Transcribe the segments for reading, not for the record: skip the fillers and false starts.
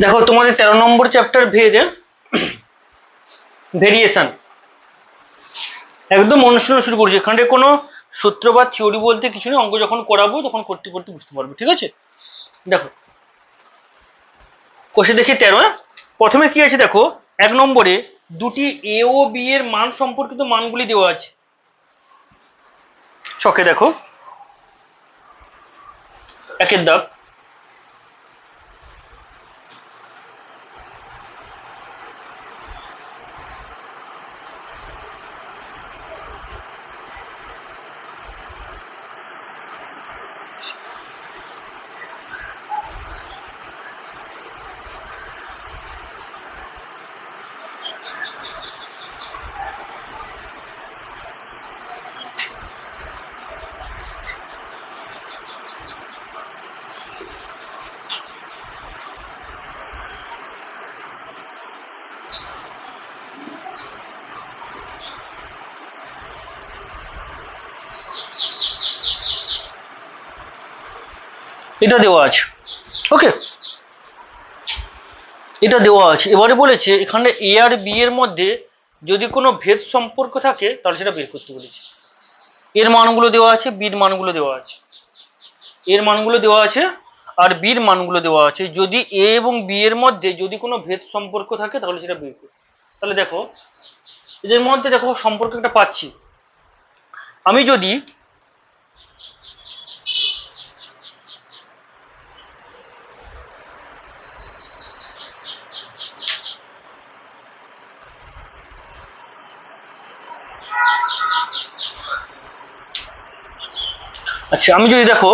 দেখো তোমাদের 13 নম্বর chapter variation একদম অনুশীলন শুরু করছি। এখানে কোনো সূত্র বা থিওরি বলতে কিছু নেই, অঙ্ক যখন করাবো তখন করতে করতে বুঝতে পারবে, ঠিক আছে? দেখো কোষে দেখি 13। প্রথমে কি আছে দেখো, 1 নম্বরে দুটি এ ও বি এর মান সম্পর্কিত মানগুলি দেওয়া আছে ছকে। দেখো একের দাগ, এটা দেওয়া আছে, ওকে, এটা দেওয়া আছে। এবারে বলেছে এখানে এ আর বি এর মধ্যে যদি কোনো ভেদ সম্পর্ক থাকে তাহলে সেটা বের করতে বলেছে। এর মানগুলো দেওয়া আছে, বির মানগুলো দেওয়া আছে, এর মানগুলো দেওয়া আছে আর বির মানগুলো দেওয়া আছে। যদি এ এবং বি এর মধ্যে যদি কোনো ভেদ সম্পর্ক থাকে তাহলে সেটা বের করতে। তাহলে দেখো এদের মধ্যে দেখো সম্পর্ক একটা পাচ্ছি। আমি যদি আচ্ছা আমি যদি দেখো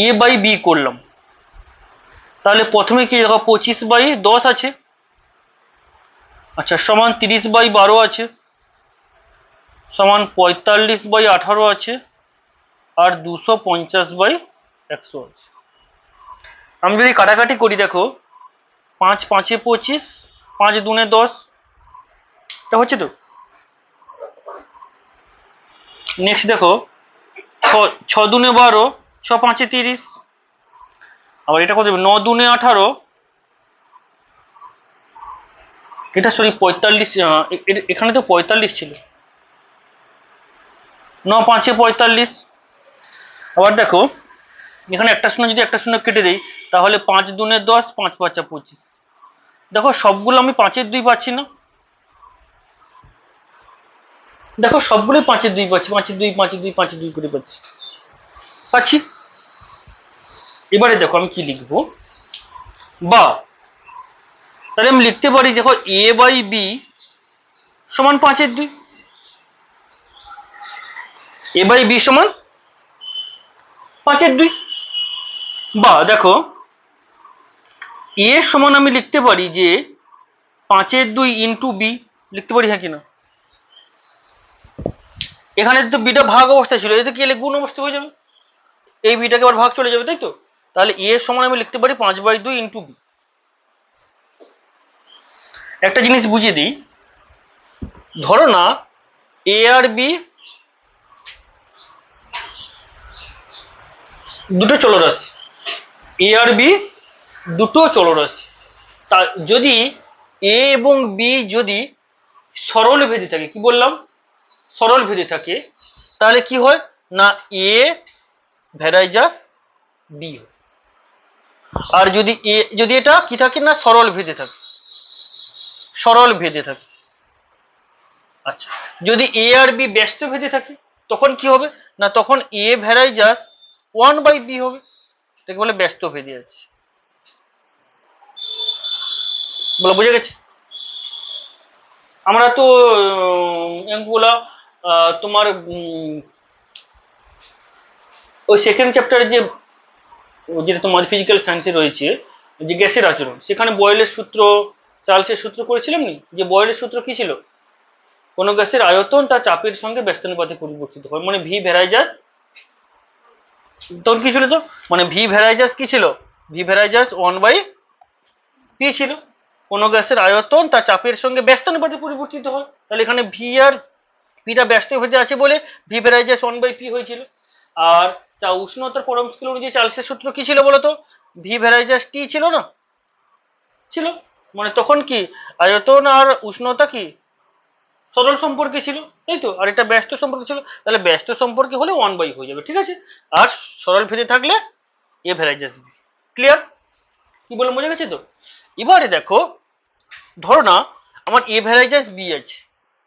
এ বাই বি করলাম, তাহলে প্রথমে কি দেখো 25/10 আছে, আচ্ছা সমান 30/12 আছে, সমান 45/18 আছে, আর 250/100 আছে। আমি যদি কাটাকাটি করি দেখো 5 5 এ 25, 5 2 10, এটা হচ্ছে তো। নেক্সট দেখো 6 2 12, 6 5 30, আবার এটা কত হবে 9 2 18, এটা সরি 45, এখানে তো 45 ছিল, 9 5 45। আবার দেখো এখানে একটা শূন্য, যদি একটা শূন্য কেটে দেই তাহলে 5 2 10, 5 5 25। দেখো সবগুলো আমি 5-এর 2 পাচ্ছি না, দেখো সবগুলোই 5-এর 2 পাচ্ছি, 5-এর 2 5-এর 2 5-এর 2 করে পাচ্ছি। এবারে দেখো আমি কি লিখবো, বা তাহলে আমি লিখতে পারি দেখো এ বাই বি সমান 5-এর 2, এ বাই বি সমান 5-এর 2। বা দেখো এ সমান আমি লিখতে পারি যে 5-এর 2 ইন্টু বি, লিখতে পারি হ্যাঁ কিনা? এখানে তো বিটা ভাগ অবস্থায় ছিল, এতে কি এলে গুণ অবস্থা হয়ে যাবে, এই বিটাকে আবার ভাগ চলে যাবে, তাই তো? তাহলে এ সমান আমি লিখতে পারি 5/2 ইন্টু বি। একটা জিনিস বুঝিয়ে দিই, ধরো না এ আর বি দুটো চলরাশি, এ আর বি দুটো চলরাশি, তা যদি এ এবং বি যদি সরল ভেদে থাকে, কি বললাম সরল ভেদে থাকে, তাহলে কি হয় না এ ভ্যারাইজাস বি হয়। আর যদি এটা কি থাকে না সরল ভেদে থাকে, সরল ভেদে থাকে। আচ্ছা যদি এ আর বি ব্যস্ত ভেদে থাকে তখন কি হবে না, তখন এ ভ্যারাইজাস 1/বি হবে, এটাকে বলে ব্যস্ত ভেদে আছে। বলো বুঝে গেছে? আমরা তো অঙ্কগুলা তোমার ওই সেকেন্ড চ্যাপ্টারে যেটা তোমার ফিজিক্যাল সায়েন্সে রয়েছে, যে গ্যাসের আচরণ, সেখানে বয়েলের সূত্র, চার্লসের সূত্র করেছিলাম নি? যে বয়েলের সূত্র কি ছিল, কোনো গ্যাসের আয়তন তার চাপের সঙ্গে ব্যস্তানুপাতে পরিবর্তিত হয়, মানে ভি ভ্যারাইজাস, তখন কি ছিল তো, মানে ভি ভ্যারাইজাস কি ছিল, ভি ভ্যারাইজাস 1/পি ছিল। কোনো গ্যাসের আয়তন তার চাপের সঙ্গে ব্যস্তানুপাতে পরিবর্তিত হয়, তাহলে এখানে ভি আর পিটা ব্যস্ত হতে আছে বলে ভি ভ্যারাইজাস 1/পি হয়েছিল। আর উষ্ণতার পরম স্কেল অনুযায়ী চার্লসের সূত্র কি ছিল বলতো, ভি ভ্যারাইজাস টি ছিল না, ছিল, মানে তখন কি আয়তন আর উষ্ণতা কি সরল সম্পর্কে ছিল, তাই তো, আর এটা ব্যস্ত সম্পর্কে ছিল, তাহলে ব্যস্ত সম্পর্কে হলে 1/, হয়ে যাবে, ঠিক আছে। আর সরল ভেদে থাকলে এ ভ্যারাইজাস বি। ক্লিয়ার? কি বলে বোঝা গেছে তো? এবারে দেখো, ধরো না আমার এ ভ্যারাইজাস বি আছে,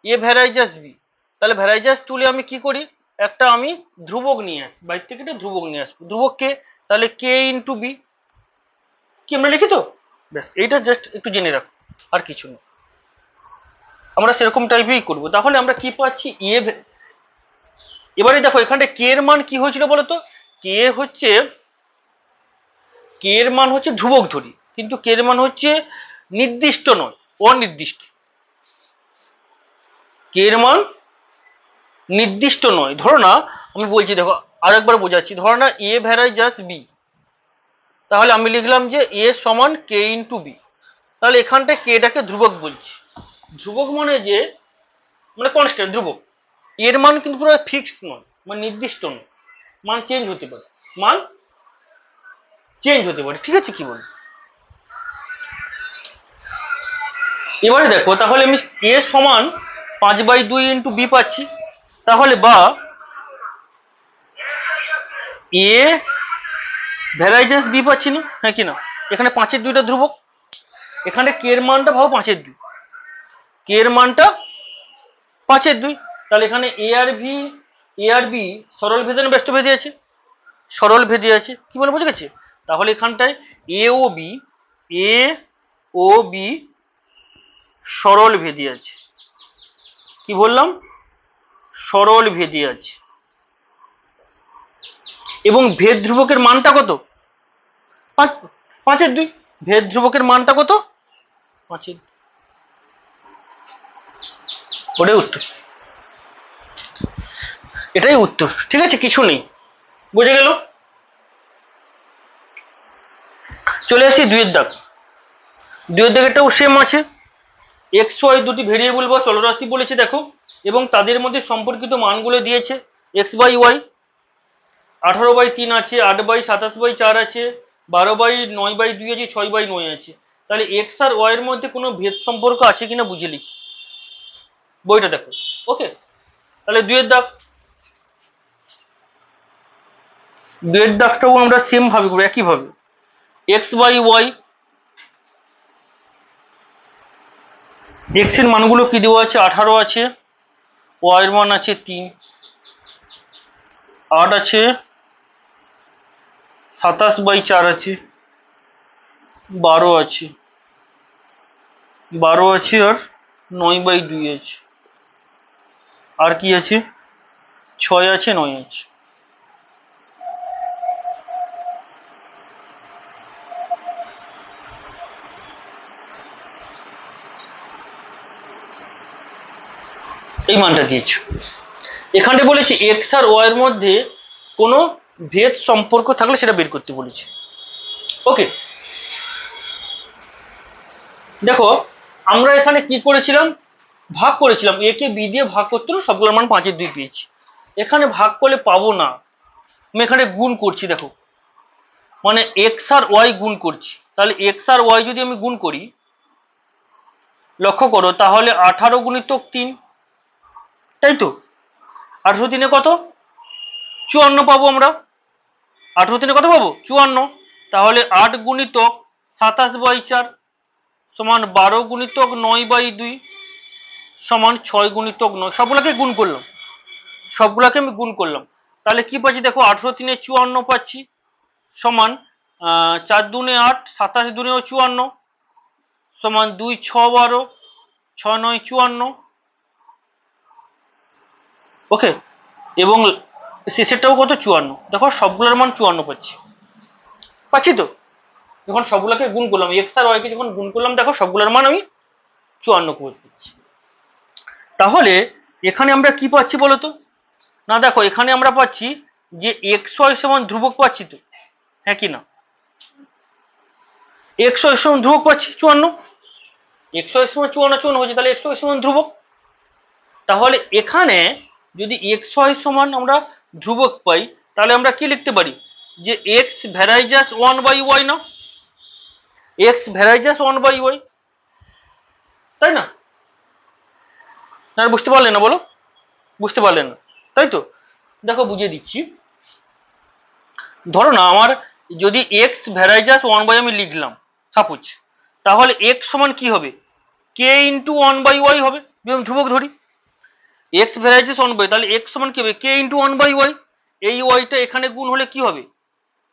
এ ভ্যারাইজাস বি, তাহলে ভ্যারাইজাস তুলে আমি কি করি, একটা আমি ধ্রুবক নিয়ে আসি, বাইর থেকে একটা ধ্রুবক নিয়ে আসবো, ধ্রুবক কে, তাহলে কে ইন্টু বি, কি আমরা লিখি তো, ব্যাস এইটা জাস্ট একটু জেনে রাখো, আর কিছু না, আমরা সেরকম টাইপেই করবো। তাহলে আমরা কি পাচ্ছি, এবারে দেখো এখানে কে এর মান কি হয়েছিল বলতো, কে হচ্ছে, কে এর মান হচ্ছে ধ্রুবক ধরি, কিন্তু কে এর মান হচ্ছে নির্দিষ্ট নয়, অনির্দিষ্ট। কে এর মান নির্দিষ্ট নয়, ধরো না আমি বলছি, দেখো আরেকবার বোঝাচ্ছি, ধরো না এ ভ্যারাইজাস বি, তাহলে আমি লিখলাম যে এ সমান কে ইন্টু বি, তাহলে এখানটায় কেটাকে ধ্রুবক বলছি, ধ্রুবক মানে যে মানে কনস্ট্যান্ট ধ্রুবক, এর মান কিন্তু পুরো ফিক্সড নয়, মানে নির্দিষ্ট নয়, মান চেঞ্জ হতে পারে, মান চেঞ্জ হতে পারে, ঠিক আছে, কি বল। এবারে দেখো, তাহলে আমি এ সমান 5/2 ইন্টু বি পাচ্ছি, তাহলে বা এ ভ্যারাইজাস বি পাচ্ছি না, হ্যাঁ কি না, এখানে 5-এর 2টা ধ্রুবক, এখানে কে এর মানটা ভাবো 5-এর 2, কে এর মানটা 5-এর 2, তাহলে এখানে এ আর বি সরল ভেদে না ব্যস্ত ভেদে আছে, সরল ভেদে আছে, কি বলে বুঝে গেছে। তাহলে এখানটায় এ ও বি সরল ভেদে আছে, কি বললাম, সরল ভেদে আছে, এবং ভেদ ধ্রুবকের মানটা কত, 5-এর 2, ভেদ ধ্রুবকের মানটা কত, 5-এর 2, ওটাই উত্তর, এটাই উত্তর, ঠিক আছে, কিছু নেই, বুঝে গেল। চলে আসি 2-এর দাগ, 2-এর দাগেরটাও সেম আছে, এক্স ওয়াই দুটি ভেরিয়েবল বা চলরাশি বলেছে দেখো, এবং তাদের মধ্যে সম্পর্কিত মানগুলো দিয়েছে, এক্স বাই ওয়াই 18/3 আছে, 8/27/4 আছে, 12/9/2 আছে, 6/9 আছে, তাহলে এক্স আর ওয়াই এর মধ্যে কোনো ভেদ সম্পর্ক আছে কিনা বুঝে লিখি, বইটা দেখো, ওকে। তাহলে 2-এর দাগ, 2-এর দাগটাও আমরা সেম ভাবে করবো, একই ভাবে, এক্স বাই ওয়াই, এক্স এর মানগুলো কি দেওয়া আছে, 18 আছে, ওয়াই এর মান আছে 3, 8 আছে, 27/4 আছে, 12 আছে, 12 আছে, আর 9/2 আছে, আর কি আছে, 6 আছে, 9 আছে। এই মানটা দিয়েছে, এখানে বলেছে এক্স আর ওয়াই এর মধ্যে কোনো ভেদ সম্পর্ক থাকলে সেটা বের করতে বলেছে, ওকে। দেখো আমরা এখানে কি করেছিলাম, ভাগ করেছিলাম, এ কে বি দিয়ে ভাগ করতে হলো, সবগুলোর মান 5-এর 2 পেয়েছি, এখানে ভাগ করলে পাবো না, আমি এখানে গুণ করছি, দেখো মানে এক্স আর ওয়াই গুণ করছি, তাহলে এক্স আর ওয়াই যদি আমি গুণ করি, লক্ষ্য করো, তাহলে 18 গুণিতক 3, তাই তো, 18 3 কত, 54 পাবো আমরা, 18 3 কত পাবো, 54, তাহলে 8 গুণিতক 27/4 সমান 12 গুণিতক 9/2 সমান 6 গুণিতক 9, সবগুলোকে গুণ করলাম, সবগুলোকে আমি গুণ করলাম, তাহলে কি পাচ্ছি দেখো, 18 3 54 পাচ্ছি, সমান 4 2 8, 27 2 54 সমান 2 6 12, 6 9 54, ওকে, এবং শেষেরটাও কত, 54, দেখো সবগুলোর মান 54 পাচ্ছি তো, যখন সবগুলোকে গুণ করলাম, এক্স আর ওয়াই কে যখন গুণ করলাম, দেখো সবগুলোর মান আমি 54 করে পাচ্ছি। তাহলে এখানে আমরা কি পাচ্ছি বলতো, না দেখো এখানে আমরা পাচ্ছি যে এক্স ওয়াই সমান ধ্রুবক পাচ্ছি তো, হ্যাঁ কি না, এক্স ওয়াই সমান ধ্রুবক পাচ্ছি 54, এক্স ওয়াই সমান 54 হচ্ছে, তাহলে এক্স ওয়াই সমান ধ্রুবক, তাহলে এখানে যদি এক্স ওয়াই সমান আমরা ধ্রুবক পাই, তাহলে আমরা কি লিখতে পারি, যে এক্স ভ্যারাইজাস 1/y না, এক্স ভ্যারাইজাস 1/y, তাই না? না বুঝতে পারলেন না? বলো, বুঝতে পারলেন না তাই তো? দেখো বুঝিয়ে দিচ্ছি। ধরো না আমার যদি এক্স ভ্যারাইজাস 1/y আমি লিখলাম সাপোজ, তাহলে এক্স সমান কি হবে? কে ইন্টু 1/y হবে, ধ্রুবক ধরি। এক্স ভ্যারাইজাস 1/y, তাহলে এক্স সমান কি হবে? কে ইন্টু 1/y। এই ওয়াইটা এখানে গুণ হলে কি হবে?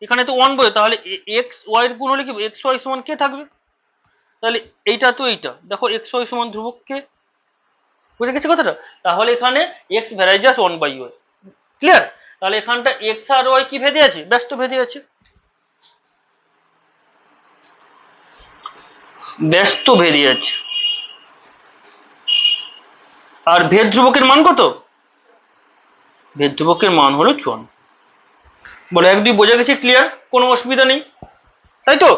এখানে তো 1/y, তাহলে এক্স ওয়াই এর গুণ হলে কি এক্স ওয়াই সমান কে থাকবে? তাহলে এইটা তো এইটা, দেখো এক্স ওয়াই সমান ধ্রুবক কে। বুঝে গেছে কথাটা? তাহলে এখানে এক্স ভ্যারাইজাস 1/y, ক্লিয়ার? তাহলে এখানটা এক্স আর ওয়াই কি ভেদে আছে? ব্যস্ত ভেদে আছে, ব্যস্ত ভেদে আছে। আর ভেদ ধ্রুবকের মান কত? ভেদ ধ্রুবকের মান হলো 54। বলো 1-2 বোঝা গেছে? ক্লিয়ার? কোনো অসুবিধা নেই, তাই তো?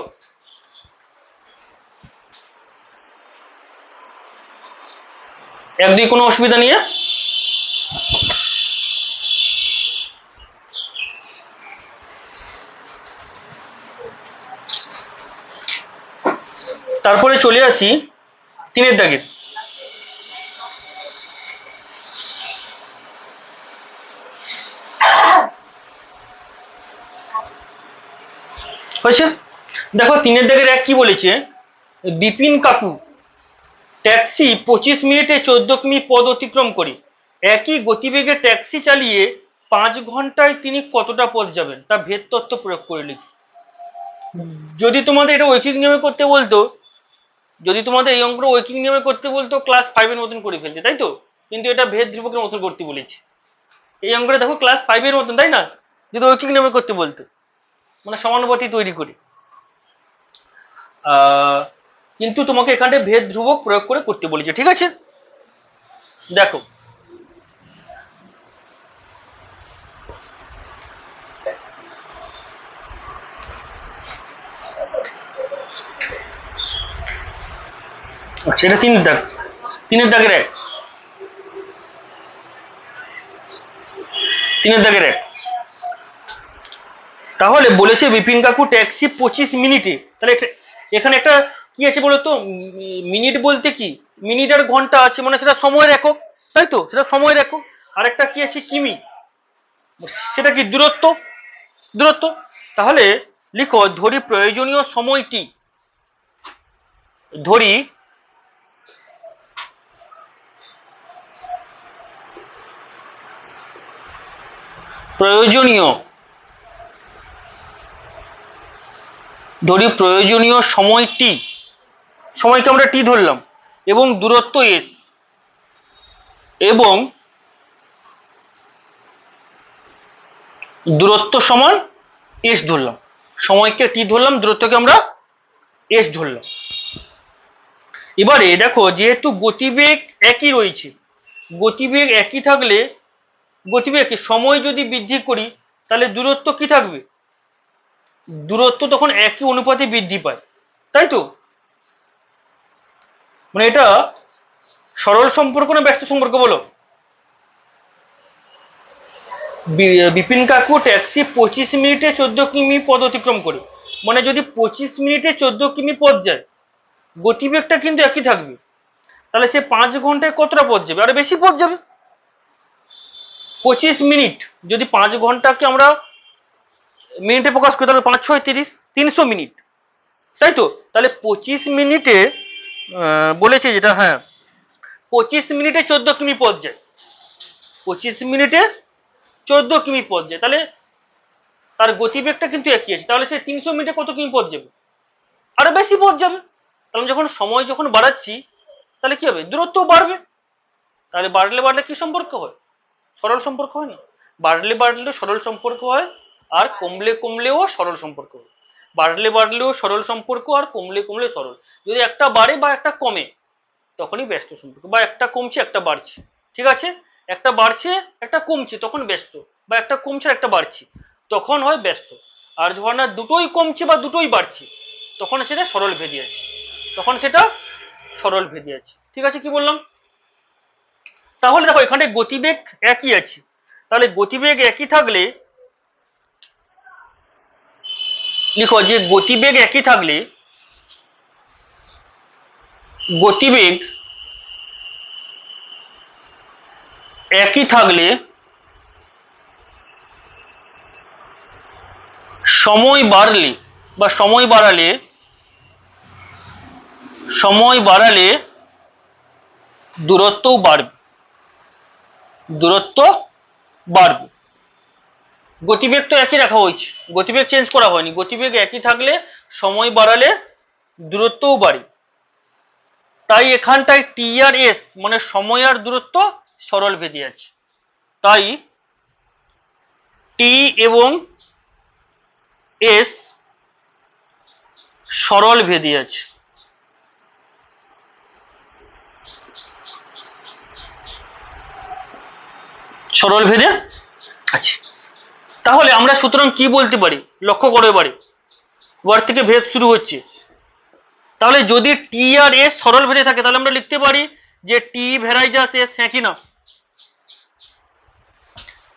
একদিকে কোনো অসুবিধা নিয়ে তারপরে চলে আসি 3-এর দাগে। হয়েছে? দেখো 3-এর দাগের 1 কি বলেছে? বিপিন কাকু ট্যাক্সি 25 মিনিটে 14 কিমি পদ অতিক্রম করে একই গতিবেগে ট্যাক্সি চালিয়ে 5 ঘন্টায় তিনি কতটা পথ যাবেন তা ভেদ তত্ত্ব প্রয়োগ করে লিখি। যদি তোমাদের এটা ঐকিক নিয়মে করতে বলতো, যদি তোমাদের এই অঙ্কটা ঐকিক নিয়মে করতে বলতো, ক্লাস 5-এর মতন করে ফেলতে, তাই তো? কিন্তু এটা ভেদ ধ্রুবকের মতন করতে বলেছে। এই অঙ্কটা দেখো ক্লাস 5-এর মতন, তাই না? যদি ঐকিক নিয়মে করতে বলতো, মানে সমানুপাতি তৈরি করে। কিন্তু তোমাকে এখানটায় ভেদ ধ্রুবক প্রয়োগ করে করতে বলেছে, ঠিক আছে? দেখো আচ্ছা, এটা 3-এর দাগ, 3-এর দাগের 1, 3-এর দাগের 1। তাহলে বলেছে বিপিন কাকু ট্যাক্সি 25 মিনিটে, তাহলে এখানে একটা কি আছে বলতো? মিনিট বলতে কি মিনিট আর ঘন্টা আছে, মানে সেটা সময়ের একক, তাই তো? সেটা সময়ের একক। আর একটা কি আছে? কিমি, সেটা কি দূরত্ব, দূরত্ব। তাহলে লিখো ধরি প্রয়োজনীয় সময়টি, ধরি প্রয়োজনীয়, ধরি প্রয়োজনীয় সময়টি, সময়কে আমরা টি ধরলাম, এবং দূরত্ব এস, এবং দূরত্ব সমান এস ধরলাম। সময়কে টি ধরলাম, দূরত্বকে আমরা এস ধরলাম। এবারে দেখো যেহেতু গতিবেগ একই রয়েছে, গতিবেগ একই থাকলে গতিবেগ সময় যদি বৃদ্ধি করি তাহলে দূরত্ব কি থাকবে? দূরত্ব তখন একই অনুপাতে বৃদ্ধি পায়, তাই তো? মানে এটা সরল সম্পর্ক না ব্যস্ত সম্পর্ক বলো? বিপিন কাকু ট্যাক্সি 25 মিনিটে 14 কিমি পথ অতিক্রম করে, মানে যদি 25 মিনিটে 14 কিমি পথ যায়, গতিবেগটা কিন্তু একই থাকবে, তাহলে সে 5 ঘন্টায় কতটা পথ যাবে? আরো বেশি পথ যাবে। 25 মিনিট যদি 5 ঘন্টাকে আমরা মিনিটে প্রকাশ করি তাহলে 5 6 30, 300 মিনিট, তাই তো? তাহলে 25 মিনিটে বলেছে যেটা, হ্যাঁ 25 মিনিটে 14 কিমি পথ যায়, 25 মিনিটে 14 কিমি পথ যায়, তাহলে তার গতিবেগটা কিন্তু একই আছে, তাহলে সে 300 মিনিটে কত কিমি পথ যাবে? আরো বেশি পথ যাবে। তাহলে যখন সময় যখন বাড়াচ্ছি তাহলে কি হবে? দূরত্ব বাড়বে। তাহলে বাড়লে বাড়লে কি সম্পর্ক হয়? সরল সম্পর্ক হয় না? বাড়লে বাড়লে সরল সম্পর্ক হয়, আর কমলে কমলেও সরল সম্পর্ক হয়। বাড়লে বাড়লেও সরল সম্পর্ক, আর কমলে কমলে সরল। যদি একটা বাড়ে বা একটা কমে তখনই ব্যস্ত সম্পর্ক, বা একটা কমছে একটা বাড়ছে, ঠিক আছে? একটা বাড়ছে একটা কমছে তখন ব্যস্ত, বা একটা কমছে একটা বাড়ছে তখন হয় ব্যস্ত। আর ধর না দুটোই কমছে বা দুটোই বাড়ছে তখন সেটা সরল ভেদে আছে, তখন সেটা সরল ভেদে আছে, ঠিক আছে? কি বললাম? তাহলে দেখো এখানে গতিবেগ একই আছে, তাহলে গতিবেগ একই থাকলে লিখো যে গতিবেগ একই থাকলে গতিবেগ একই থাকলে সময় বাড়ালে দূরত্ব বাড়বে। গতিবেগ তো একই রাখা হয়েছে, গতিবেগ চেঞ্জ করা হয়নি, গতিবেগ একই থাকলে সময় বাড়ালে দূরত্বও বাড়ে। তাই এখানটায় টি আর এস মানে সময় আর দূরত্ব সরলভেদী আছে, তাই টি এবং এস সরলভেদী আছে। সরলভেদে আছে। তাহলে আমরা সুতরাং কি বলতে পারি, লক্ষ্য করে এবারে ওয়ার থেকে ভেদ শুরু হচ্ছে। তাহলে যদি টি আর এস সরলভেদে থাকে তাহলে আমরা লিখতে পারি যে টি ভেরাইজাস এস, হ্যাঁ কি না?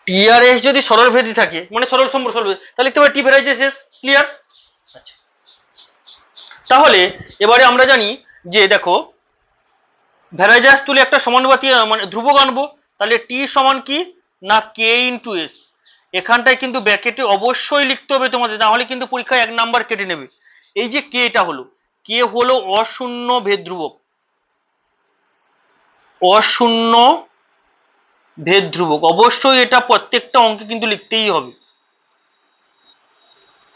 টি আর এস যদি সরলভেদী থাকে মানে সরল সম্পর্ক সরলভেদী, তাহলে লিখতে পারি টি ভেরাইজাস এস। ক্লিয়ার? আচ্ছা, তাহলে এবারে আমরা জানি যে দেখো ভেরাইজাস তুলে একটা সমানুপাতি মানে ধ্রুবক আনবো, তাহলে টি সমান কি না কে ইন্টু এস। এখানটায় কিন্তু ব্র্যাকেটে অবশ্যই লিখতে হবে তোমাদের, না হলে কিন্তু পরীক্ষায় 1 নাম্বার কেটে নেবে। এই যে কেটা হলো, কে হলো অশূন্য ভেদ ধ্রুবক, অশূন্য ভেদ ধ্রুবক। অবশ্যই এটা প্রত্যেকটা অঙ্কে কিন্তু লিখতেই হবে,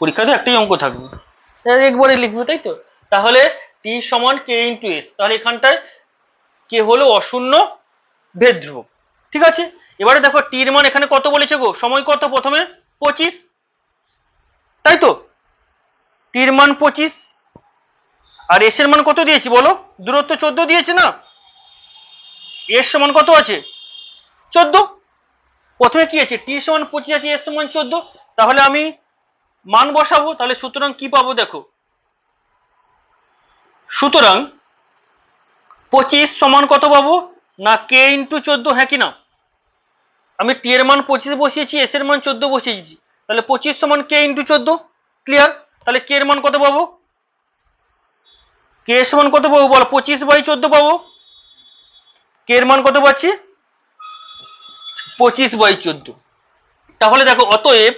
পরীক্ষাতে একটাই অঙ্ক থাকবে, একবারে লিখবে, তাই তো? তাহলে টি সমান কে ইন্টু এস, তাহলে এখানটায় কে হলো অশূন্য ভেদ ধ্রুবক। ঠিক আছে, এবারে দেখো টির মান এখানে কত বলেছে গো, সময় কত, প্রথমে 25, তাই তো? টির মান 25 আর এস এর মান কত দিয়েছি বলো, দূরত্ব 14 দিয়েছে না, এস সমান কত আছে 14। প্রথমে কি আছে, টি সমান 25 আছে, এস সমান 14, তাহলে আমি মান বসাবো। তাহলে সুতরাং কি পাবো দেখো, সুতরাং 25 সমান কত পাবো না কে ইন্টু 14, হ্যাঁ কি না? আমি টি এর মান 25 বসিয়েছি, এস এর মান 14 বসিয়েছি, তাহলে 25 সমান কে ইন্টু 14। ক্লিয়ার? তাহলে কে এর মান কত পাবো, কে এর সমান কত পাবো বলো, 25/14 পাবো। কে এর মান কত পাচ্ছি, 25/14। তাহলে দেখো অতএব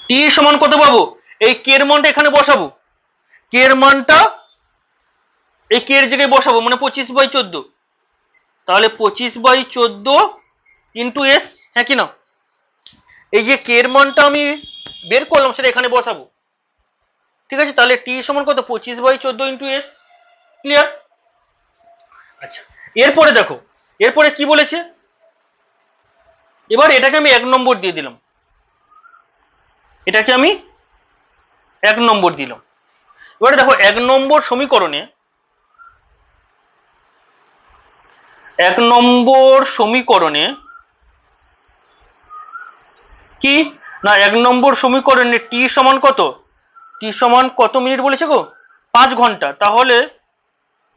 টি সমান কত পাবো, এই কে এর মানটা এখানে বসাবো, কে এর মানটা এই কে এর জায়গায় বসাবো মানে 25/14, তাহলে 25/14 ইন্টু এস, হ্যাঁ কি না? এই যে কে এর মানটা আমি বের করলাম সেটা এখানে বসাবো। ঠিক আছে, তাহলে টি সমান কত, 25/14 ইন্টু এস। ক্লিয়ার? আচ্ছা, এরপরে দেখো এরপরে কি বলেছে, এবার এটাকে আমি 1 নম্বর দিয়ে দিলাম, এটাকে আমি 1 নম্বর দিলাম। এবারে দেখো 1 নম্বর সমীকরণে, 1 নম্বর সমীকরণে কি না 1 নম্বর সমীকরণে টি সমান কত, টি সমান কত মিনিট বলেছে গো, 5 ঘন্টা। তাহলে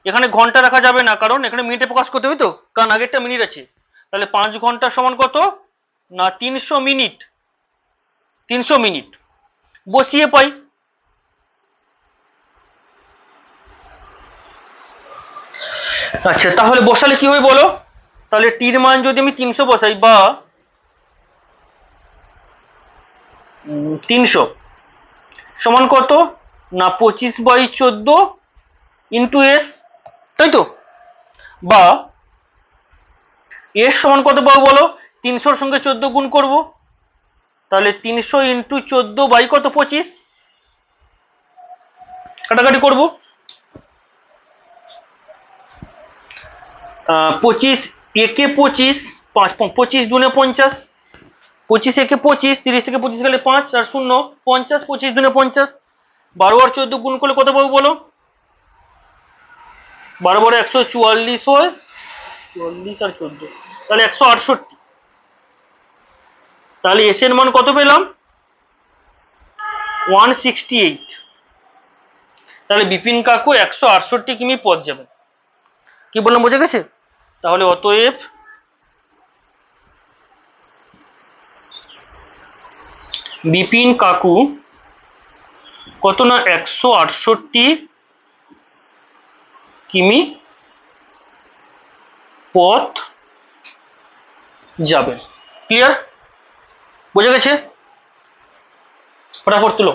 এখানে ঘন্টা রাখা যাবে না, কারণ এখানে মিনিটে প্রকাশ করতে হবে তো, কারণ আগেরটা মিনিট আছে। তাহলে 5 ঘন্টা সমান কত না 300 মিনিট, 300 মিনিট বসিয়ে পাই। আচ্ছা, তাহলে বসালে কি হবে বলো, তাহলে টির মান যদি আমি 300 বসাই বা 300 সমান কত না 25/14 ইন্টু এস, তাই তো? বা এস সমান কত পাবো বলো, 300-র সঙ্গে 14 গুণ করব, তাহলে 300 ইন্টু 14 বাই কত 25, কাটাকাটি করব, 25 একে 25, 25 দুনে 50, 25 একে 25, 30 থেকে 25 গেলে 5 আর 0 50, 25 দুনে 50, 12 আর 14 গুণ করলে কত পাবো বলো, 12 12 144 হয়, 44 আর 14 তাহলে 168। তাহলে এস এর মান কত পেলাম 168। তাহলে বিপিন কাকু 168 কিমি পথ যাবেন। কি বললাম বোঝা গেছে? তাহলে অতএব বিপিন কাকু কত না 168 কিমি পথ যাবেন। ক্লিয়ার? বোঝা গেছে? ফটাফট তুলো।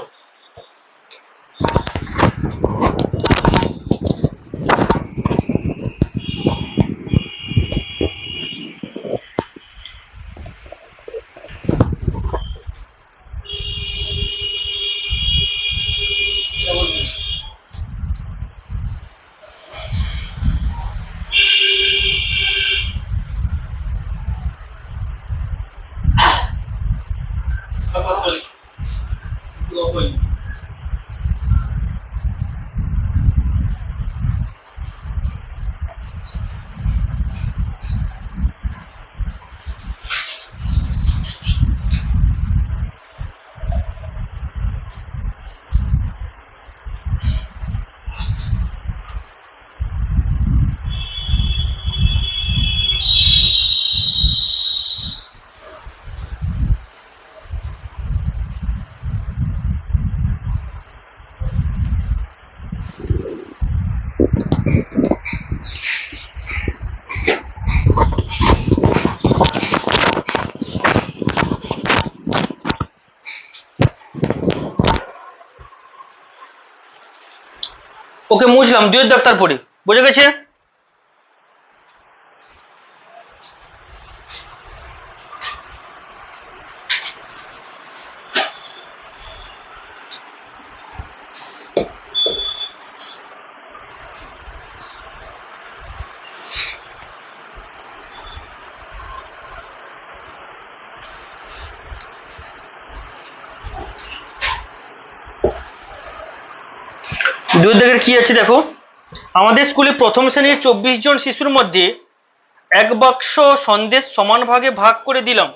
ওকে মুছলাম, দুয়ের দাগ তারপরে। বোঝা গেছে? দুয়ের দাগের কি আছে দেখো, আমাদের স্কুলে প্রথম শ্রেণীর 24 জন শিশুর মধ্যে এক বাক্স সন্দেশ সমান ভাগে ভাগ করে দিলাম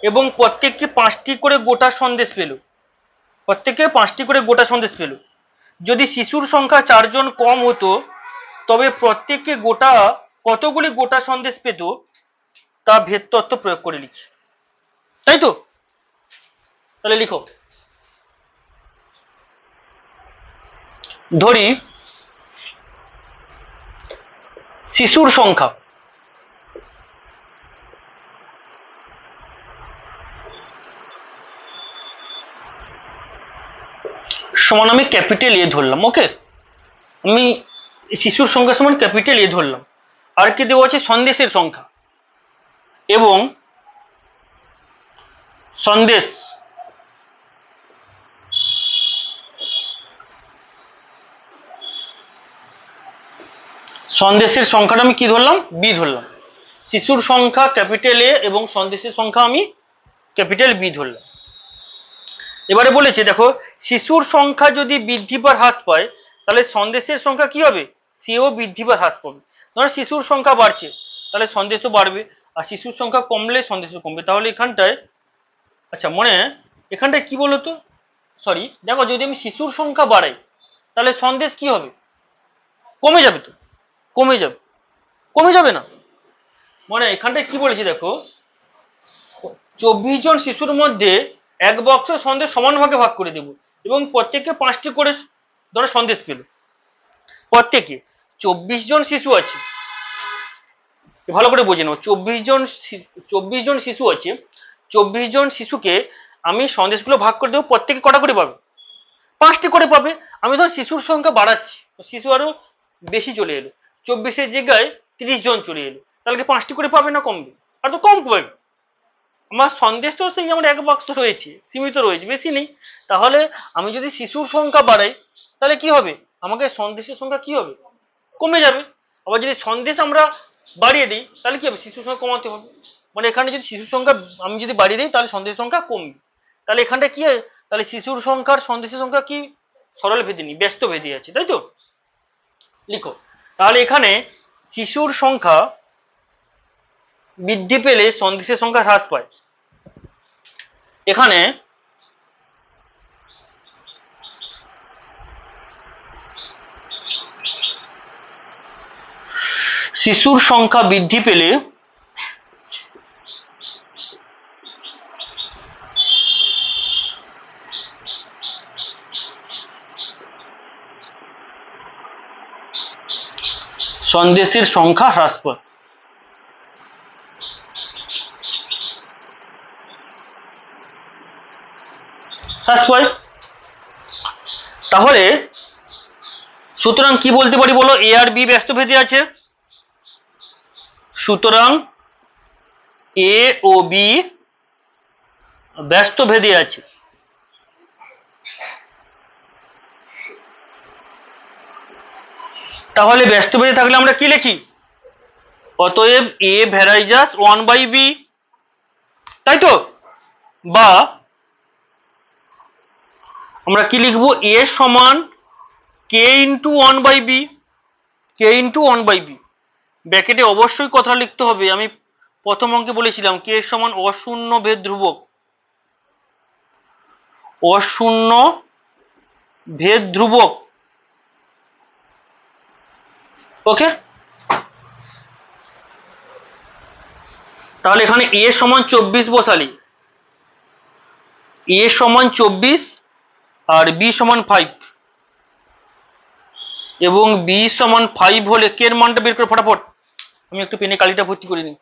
এবং প্রত্যেককে 5টি করে গোটা সন্দেশ পেল। প্রত্যেকে 5টি করে গোটা সন্দেশ পেল। যদি শিশুর সংখ্যা 4 জন কম হতো তবে প্রত্যেককে গোটা কতগুলি গোটা সন্দেশ পেত তা ভেদ তত্ত্ব প্রয়োগ করে লিখি। তাই তো? তাহলে লিখো। ধরি শিশুর সংখ্যা সমান আমি ক্যাপিটাল এ ধরলাম। ওকে, আমি শিশুর সংখ্যা সমান ক্যাপিটাল এ ধরলাম। আর কি দেওয়া আছে? সন্দেশের সংখ্যা এবং সন্দেশ সন্দেশের সংখ্যাটা আমি কি ধরলাম? বি ধরলাম। শিশুর সংখ্যা ক্যাপিটাল এ এবং সন্দেশের সংখ্যা আমি ক্যাপিটাল বি ধরলাম। এবারে বলেছে দেখো, শিশুর সংখ্যা যদি বৃদ্ধি বা হ্রাস পায় তাহলে সন্দেশের সংখ্যা কি হবে? সেও বৃদ্ধি বা হ্রাস পাবে। ধরো শিশুর সংখ্যা বাড়ছে তাহলে সন্দেশও বাড়বে, আর শিশুর সংখ্যা কমলে সন্দেশও কমবে। তাহলে এখানটায় আচ্ছা মনে এখানটায় কি বলতো, সরি দেখো, যদি আমি শিশুর সংখ্যা বাড়াই তাহলে সন্দেশ কি হবে? কমে যাবে তো, কমে যাবে, কমে যাবে না? মানে এখানটায় কি বলেছি দেখো, 24 জন শিশুর মধ্যে এক বাক্স সন্দেশ সমান ভাগে ভাগ করে দেব এবং প্রত্যেককে 5টি করে ধরো সন্দেশ পেল। প্রত্যেকে 24 জন শিশু আছে, ভালো করে বোঝে নাও, 24 জন শিশু আছে। 24 জন শিশুকে আমি সন্দেশগুলো ভাগ করে দেবো, প্রত্যেকে কটা করে পাবে? 5টি করে পাবে। আমি ধর শিশুর সংখ্যা বাড়াচ্ছি, শিশু আরো বেশি চলে এলো, 24-এর জায়গায় 30 জন চলে এলো, তাহলে কি 5টি করে পাবে না কমবে? আর তো কম পাবে। আমার সন্দেশ তো সেই আমার এক বাক্স রয়েছে, সীমিত রয়েছে, বেশি নেই। তাহলে আমি যদি শিশুর সংখ্যা বাড়াই তাহলে কি হবে? আমাকে সন্দেশের সংখ্যা কি হবে? কমে যাবে। আবার যদি সন্দেশ আমরা বাড়িয়ে দিই তাহলে কি হবে? শিশুর সংখ্যা কমাতে হবে। মানে এখানে যদি শিশুর সংখ্যা আমি যদি বাড়িয়ে দিই তাহলে সন্দেশের সংখ্যা কমবে। তাহলে এখানটা কি হয়? তাহলে শিশুর সংখ্যার সন্দেশের সংখ্যা কি সরল ভেদিনী, ব্যস্ত ভেদি আছে, তাই তো? লিখো তাহলে এখানে শিশুর সংখ্যা বৃদ্ধি পেলে সন্দেশের সংখ্যা হ্রাস পায়। এখানে শিশুর সংখ্যা বৃদ্ধি পেলে সন্দেশের সংখ্যা হ্রাস পায়। হ্রাস পায়। তাহলে সুতরাং কি বলতে পারি বলো, এ আর বি ব্যস্তভেদে আছে, সুতরাং এ ও বি ব্যস্তভেদে আছে। তাহলে ব্যস্তভেদে থাকলে আমরা কি লিখি, অতএব এ ভ্যারাইজাস 1/b, তাই তো, বা আমরা কি লিখবো, এ সমান কে ইন্টু 1/b, কে ইন্টু 1/b। ব্র্যাকেটে অবশ্যই কথা লিখতে হবে, আমি প্রথম অঙ্কে বলেছিলাম কে সমান অশূন্য ভেদ ধ্রুবক, অশূন্য ভেদ ধ্রুবক। ওকে, তাহলে এখানে এ সমান 24 বসালি, এ সমান 24 আর বি সমান 5, এবং বি সমান 5 হলে কে এর মানটা বের করে ফটাফট, আমি একটু পেনে কালিটা ভর্তি করে নিই।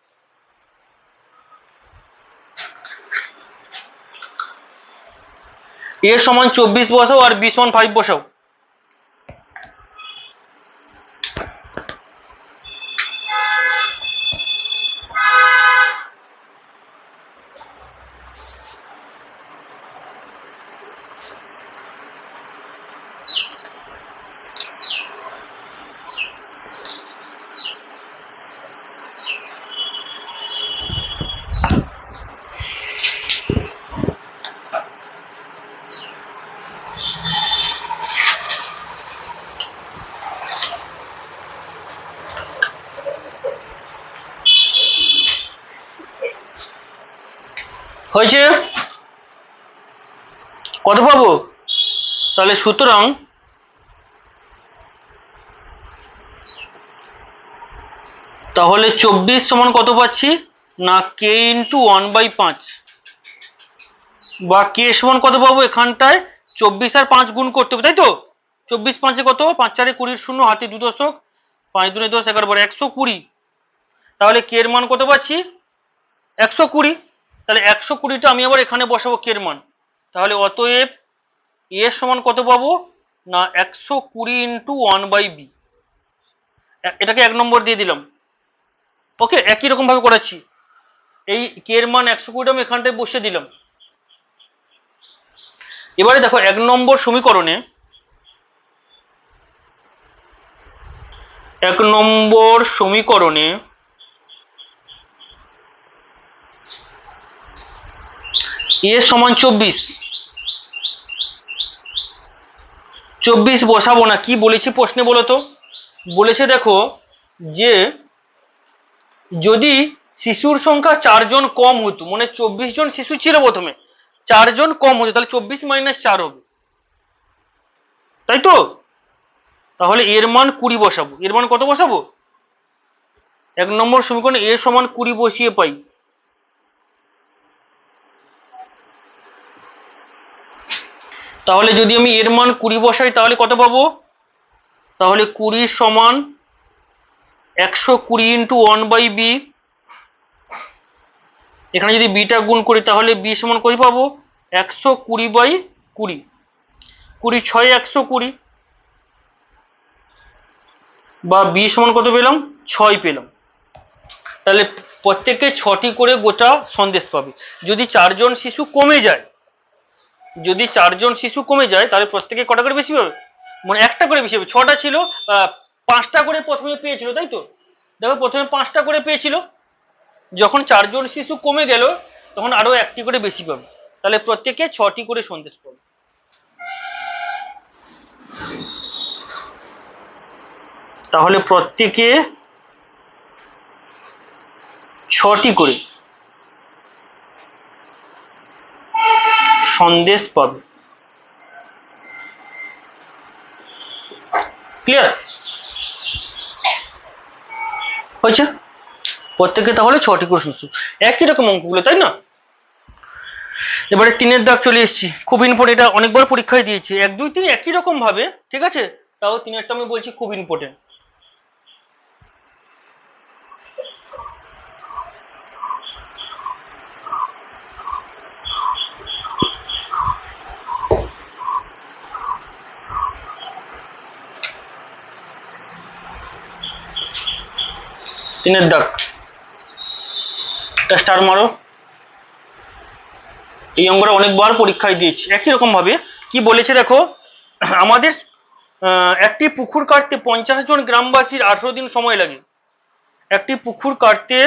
এ সমান 24 বসাও আর বি সমান 5 বসাও। হয়েছে, কত পাবো তাহলে, সুতরাং তাহলে 24 সমান কত পাচ্ছি না, কে ইন্টু 1/5, বা কে সমান কত পাবো, এখানটায় 24 আর 5 গুণ করতে হবে, তাই তো, 24 5 কত, 5 4 20 শূন্য, হাতে 2 দশক, 5 2 10 11 12 120। তাহলে কে এর মান কত পাচ্ছি, 120। তাহলে 120টা আমি আবার এখানে বসাবো কে এর মান, তাহলে অতএব এ সমান কত পাবো না, 120 ইন্টু 1/b, এটাকে 1 নম্বর দিয়ে দিলাম। ওকে, একই রকম ভাবে করাচ্ছি, এই কে এর মান 120টা আমি এখানটায় বসিয়ে দিলাম। এবারে দেখো 1 নম্বর সমীকরণে, 1 নম্বর সমীকরণে এ সমান 24, 24 বসাবো না, কি বলেছি প্রশ্নে বলো তো, বলেছে দেখো যে যদি শিশুর সংখ্যা 4 জন কম হতো, মানে 24 জন শিশু ছিল প্রথমে, 4 জন কম হতো, তাহলে 24 - 4 হবে, তাই তো, তাহলে এর মান 20 বসাবো, এর মান কত বসাবো, 1 নম্বর সমীকরণে এ সমান 20 বসিয়ে পাই। তাহলে যদি আমি এর মান 20 বসাই তাহলে কত পাবো, তাহলে 20 সমান 120 ইন্টু 1/b, এখানে যদি বিটা গুণ করি তাহলে বি সমান কত পাবো, 120/20, 20 6 120, বা বি সমান কত পেলাম, 6 পেলাম। তাহলে প্রত্যেককে 6টি করে গোটা সন্দেশ পাবে। যদি 4 জন শিশু কমে যায়, যদি 4 জন শিশু কমে যায় তাহলে প্রত্যেকে কটা করে বেশি পাবে, মানে একটা করে বেশি হবে, 6টা ছিল 5টা করে প্রথমে পেয়েছিল, তাই তো, দেখো প্রথমে 5টা করে পেয়েছিল, যখন 4 জন শিশু কমে গেল তখন আরো একটি করে বেশি পাবে, তাহলে প্রত্যেকে 6টি করে সন্দেশ পাবে। তাহলে প্রত্যেকে 6টি করে সন্দেশ পাবে। ক্লিয়ার হয়েছে, প্রত্যেকে তাহলে 6টি করে সন্দেশ, একই রকম অঙ্কগুলো, তাই না। এবারে 3-এর দাগ চলে এসেছি, খুব ইম্পর্টেন্ট, এটা অনেকবার পরীক্ষায় দিয়েছে, 1 2 3 একই রকম ভাবে, ঠিক আছে, তাও 3-এরটা আমি বলছি খুব ইম্পর্টেন্ট। তিনের দাগ স্টার মারো। এই অঙ্কটা অনেকবার পরীক্ষায় দিয়েছি। একই রকম ভাবে কি বলেছে দেখো, আমাদের একটি পুকুর কাটতে 50 জন গ্রামবাসীর 18 দিন সময় লাগে। একটি পুকুর কাটতে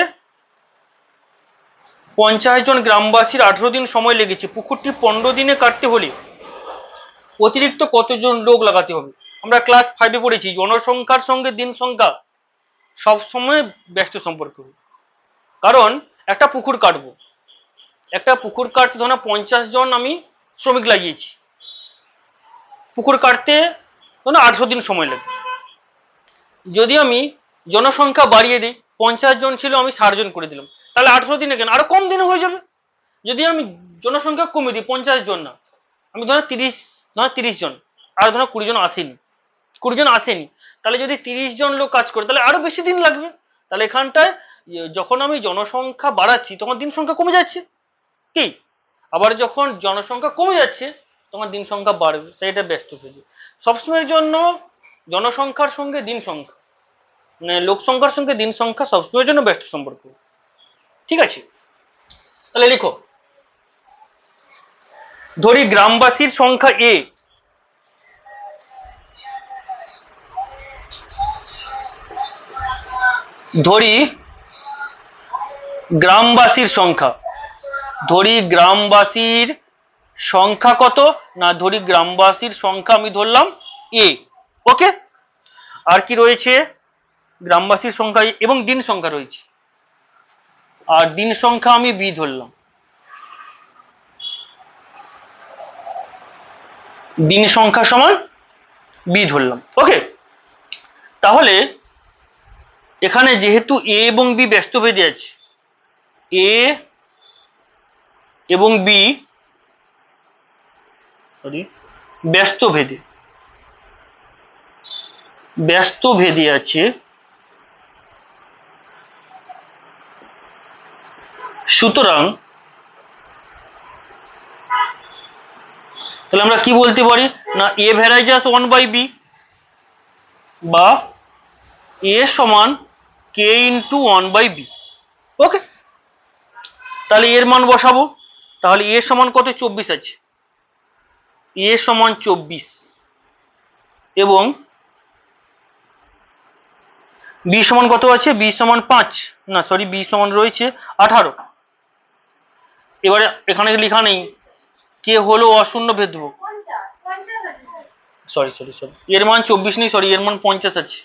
50 জন গ্রামবাসীর 18 দিন সময় লেগেছে। পুকুরটি 15 দিনে কাটতে হলে অতিরিক্ত কতজন লোক লাগাতে হবে? আমরা ক্লাস 5-এ পড়েছি জনসংখ্যার সঙ্গে দিন সংখ্যা সবসময় ব্যস্ত সম্পর্ক। কারণ একটা পুকুর কাটবো, একটা পুকুর কাটতে ধরো 50 জন আমি শ্রমিক লাগিয়েছি, পুকুর কাটতে ধরো 18 দিন সময় লাগে। যদি আমি জনসংখ্যা বাড়িয়ে দিই, 50 জন ছিল আমি 60 জন করে দিলাম, তাহলে 18 দিনে কেন, আরো কম দিনে হয়ে যাবে। যদি আমি জনসংখ্যা কমিয়ে দিই, 50 জন না, আমি ধরো 30 জন, আর ধরো 20 জন আসেনি, 20 জন আসেনি, তাহলে যদি 30 জন লোক কাজ করে তাহলে আরো বেশি দিন লাগবে। তাহলে এখানটায় যখন আমি জনসংখ্যা বাড়াচ্ছি তখন দিন সংখ্যা কমে যাচ্ছে কি, আবার যখন জনসংখ্যা কমে যাচ্ছে তখন দিন সংখ্যা বাড়বে। তাই এটা ব্যস্ত হয়ে যায়। সবসময়ের জন্য জনসংখ্যার সঙ্গে দিন সংখ্যা, মানে লোক সংখ্যার সঙ্গে দিন সংখ্যা সবসময়ের জন্য ব্যস্ত সম্পর্ক। ঠিক আছে, তাহলে লিখো, ধরি গ্রামবাসীর সংখ্যা এ, ধরি গ্রামবাসীর সংখ্যা, ধরি গ্রামবাসীর সংখ্যা কত না, ধরি গ্রামবাসীর সংখ্যা আমি ধরলাম এ। ওকে, আর কি রয়েছে, গ্রামবাসীর সংখ্যা এবং দিন সংখ্যা রয়েছে, আর দিন সংখ্যা আমি বি ধরলাম, দিন সংখ্যা সমান বি ধরলাম। ওকে, তাহলে এখানে যেহেতু এ এবং বি ব্যস্ত ভেদে আছে, এ এবং বি ব্যস্ত ভেদে আছে, সুতরাং তাহলে আমরা কি বলতে পারি না, এ ভ্যারাইজাস 1/b বা এ সমান কে ইন্টু 1/b। ওকে, তাহলে এর মান বসাবো, তাহলে এ সমান কত, 24 আছে, এ সমান 24 এবং বি সমান কত আছে, বি সমান 5, না সরি বি সমান রয়েছে 18। এবারে এখানে লেখা নেই কে হলো অশূন্য ভেদধ্রুবক, সরি এর মান 24 নেই, সরি এর মান 50 আছে,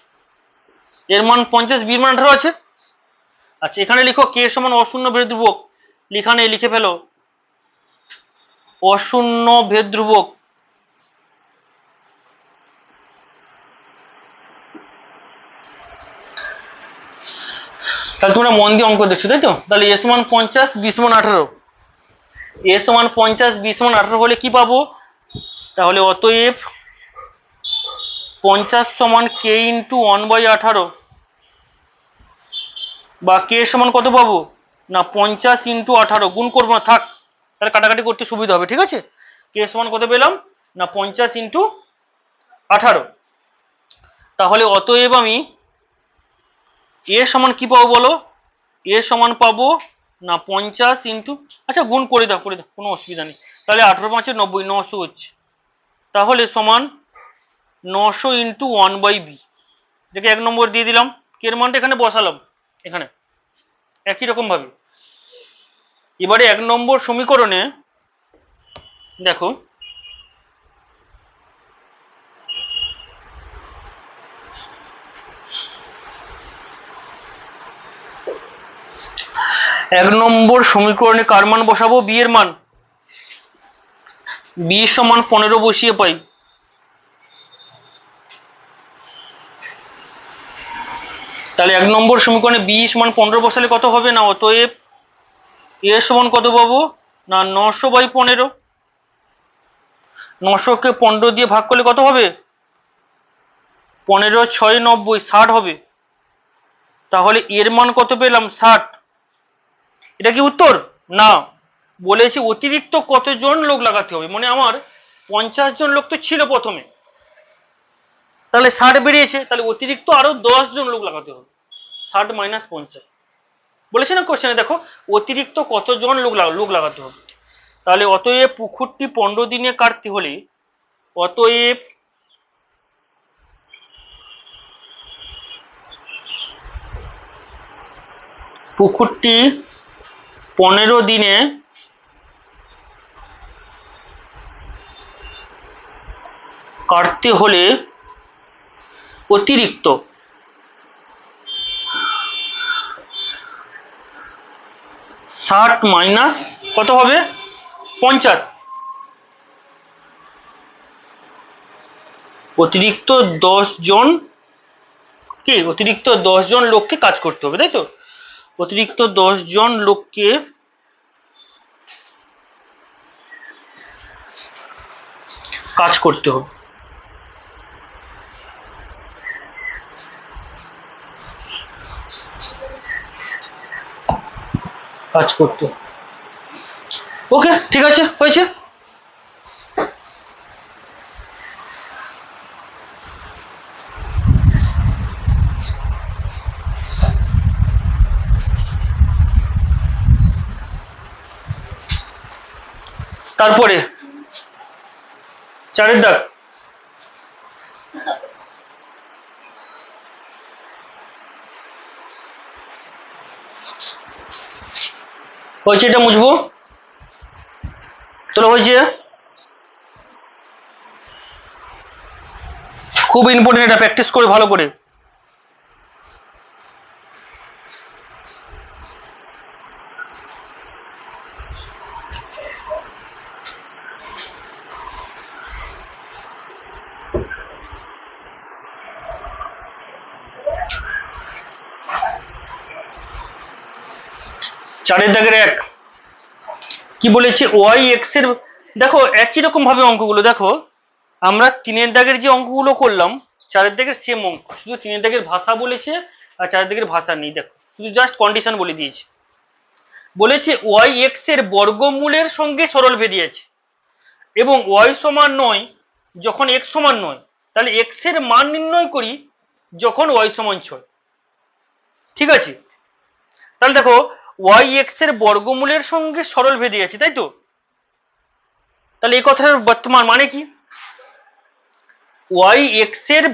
এর মান 50, বির মান 18 আছে। আচ্ছা, এখানে লিখো কে সমান অশূন্য ভেদধ্রুবক, লেখা নেই, লিখে ফেলো অশূন্য ভেদধ্রুবক। তাহলে তোমরা মন দিয়ে অঙ্ক দেখছো, তাই তো? তাহলে এ সমান 50, বি সমান 18, এ সমান 50, বি সমান 18 হলে কি পাবো, তাহলে অতএব 50 সমান কে ইন্টু 1/18 বা কে সমান কত পাবো না 50 ইন্টু 18, গুণ করবো না, থাক, তাহলে কাটাকাটি করতে সুবিধা হবে। ঠিক আছে, কে সমান কত পেলাম না 50 ইন্টু 18। তাহলে অতএব আমি এ সমান কি পাবো বলো, এ সমান পাবো না 50 ইন্টু, আচ্ছা গুণ করে দাও কোনো অসুবিধা নেই। তাহলে 18 5 90, 900 হচ্ছে, তাহলে সমান 900 ইন্টু 1/b, যেটা 1 নম্বর দিয়ে দিলাম, কের মানটা এখানে বসালাম এখানে। একই রকম ভাবে এবারে 1 নম্বর সমীকরণে দেখো, এক নম্বর সমীকরণে কার মান বসাবো, বি এর মান, বি সমান 15 বসিয়ে পাই, তাহলে 1 নম্বর সমীকরণে বি সমান 15 বসালে কত হবে না, অতএব এ সমান কত পাবো না 900/15, 900 কে 15 দিয়ে ভাগ করলে কত হবে, 15 6 90, 60 হবে। তাহলে এর মান কত পেলাম, 60। এটা কি উত্তর না, বলেছি অতিরিক্ত কতজন লোক লাগাতে হবে, মানে আমার 50 জন লোক তো ছিল প্রথমে, তাহলে 60 বেরিয়েছে, তাহলে অতিরিক্ত আরো 10 জন লোক লাগাতে হবে। 60 মাইনাস 50 বলেছে না কোশ্চেনে, দেখো অতিরিক্ত কতজন লোক লাগাতে হবে। তাহলে অতএব পুকুরটি 15 দিনে কাটতে হলে অতএব পুকুরটি 15 দিনে কাটতে হলে অতিরিক্ত 60 মাইনাস কত হবে 50, অতিরিক্ত 10 জন লোককে কাজ করতে হবে, তাই তো? অতিরিক্ত 10 জন লোককে কাজ করতে হবে। ওকে, ঠিক আছে, হয়েছে। তারপরে 4 দাগ, হয়েছে, এটা মুছবো, চলো, হয়েছে। খুব ইম্পর্টেন্ট, এটা প্র্যাকটিস করে ভালো করে। চারের দাগের 1 কি বলেছে, ওয়াই এক্স এর, দেখো একই রকম ভাবে অঙ্কগুলো, দেখো আমরা 3 দাগের যে অঙ্কগুলো করলাম 4 দাগের সেম অঙ্ক, শুধু 3 দাগের ভাষা বলেছে আর 4 দাগের ভাষা নেই। দেখো শুধু জাস্ট কন্ডিশন বলে দিয়েছে, বলেছে ওয়াই এক্স এর বর্গমূলের সঙ্গে সরলভেদী আছে এবং ওয়াই সমান 9 যখন এক্স সমান 9, তাহলে এক্স এর মান নির্ণয় করি যখন ওয়াই সমান 6। ঠিক আছে, তাহলে দেখো ওয়াই এক্স এর বর্গমূলের সঙ্গে সরলভেদী আছে, তাই তো? তাহলে এই কথার বর্তমান মানে কি, ওয়াই এক্স এর